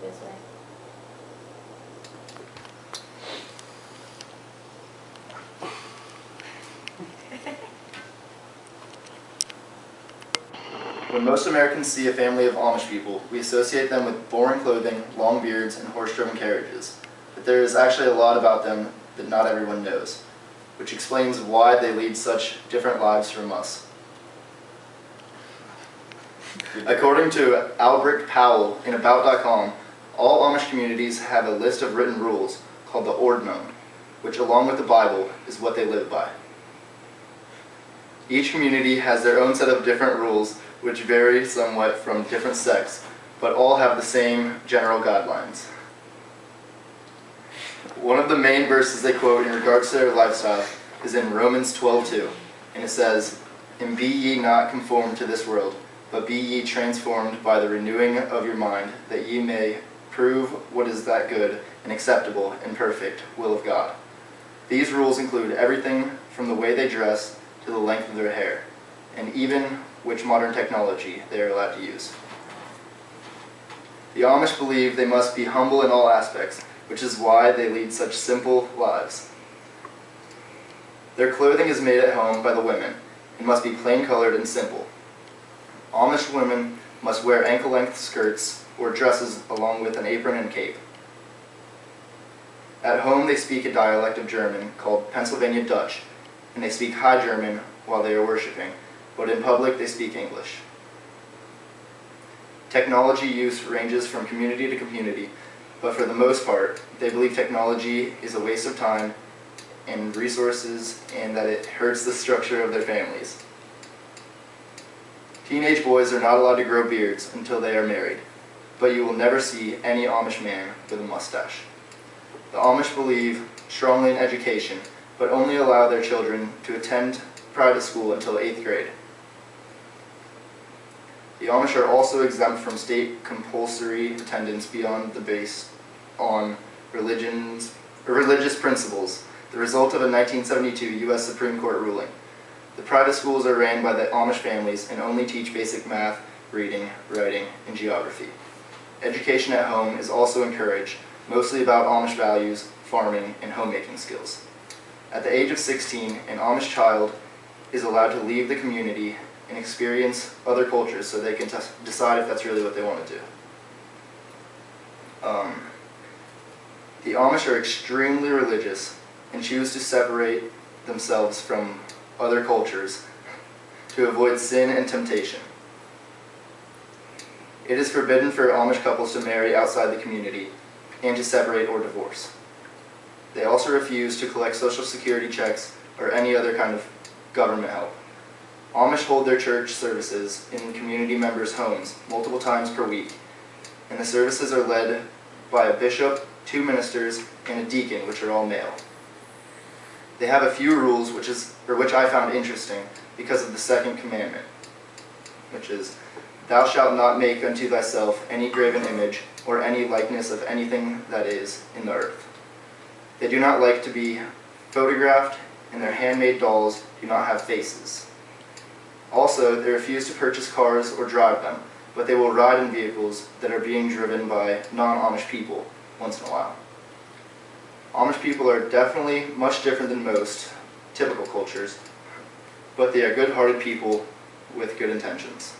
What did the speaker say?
this way. When most Americans see a family of Amish people, we associate them with boring clothing, long beards, and horse-driven carriages. But there is actually a lot about them that not everyone knows, which explains why they lead such different lives from us. According to Albrecht Powell in About.com, all Amish communities have a list of written rules called the Ordnung, which along with the Bible is what they live by. Each community has their own set of different rules which vary somewhat from different sects, but all have the same general guidelines. One of the main verses they quote in regards to their lifestyle is in Romans 12:2, and it says, "And be ye not conformed to this world, but be ye transformed by the renewing of your mind, that ye may prove what is that good and acceptable and perfect will of God." These rules include everything from the way they dress to the length of their hair, and even which modern technology they are allowed to use. The Amish believe they must be humble in all aspects, which is why they lead such simple lives. Their clothing is made at home by the women and must be plain colored and simple. Amish women must wear ankle-length skirts or dresses along with an apron and cape. At home they speak a dialect of German called Pennsylvania Dutch, and they speak High German while they are worshiping, but in public they speak English. Technology use ranges from community to community, but for the most part, they believe technology is a waste of time and resources and that it hurts the structure of their families. Teenage boys are not allowed to grow beards until they are married, but you will never see any Amish man with a mustache. The Amish believe strongly in education, but only allow their children to attend private school until 8th grade. The Amish are also exempt from state compulsory attendance beyond the base on religious principles, the result of a 1972 U.S. Supreme Court ruling. The private schools are ran by the Amish families and only teach basic math, reading, writing, and geography. Education at home is also encouraged, mostly about Amish values, farming, and homemaking skills. At the age of 16, an Amish child is allowed to leave the community and experience other cultures so they can decide if that's really what they want to do. The Amish are extremely religious and choose to separate themselves from other cultures to avoid sin and temptation. It is forbidden for Amish couples to marry outside the community and to separate or divorce. They also refuse to collect Social Security checks or any other kind of government help. Amish hold their church services in community members' homes multiple times per week, and the services are led by a bishop, 2 ministers, and a deacon, which are all male. They have a few rules which I found interesting because of the second commandment, which is, "Thou shalt not make unto thyself any graven image or any likeness of anything that is in the earth." They do not like to be photographed, and their handmade dolls do not have faces. Also, they refuse to purchase cars or drive them, but they will ride in vehicles that are being driven by non-Amish people once in a while. Amish people are definitely much different than most typical cultures, but they are good-hearted people with good intentions.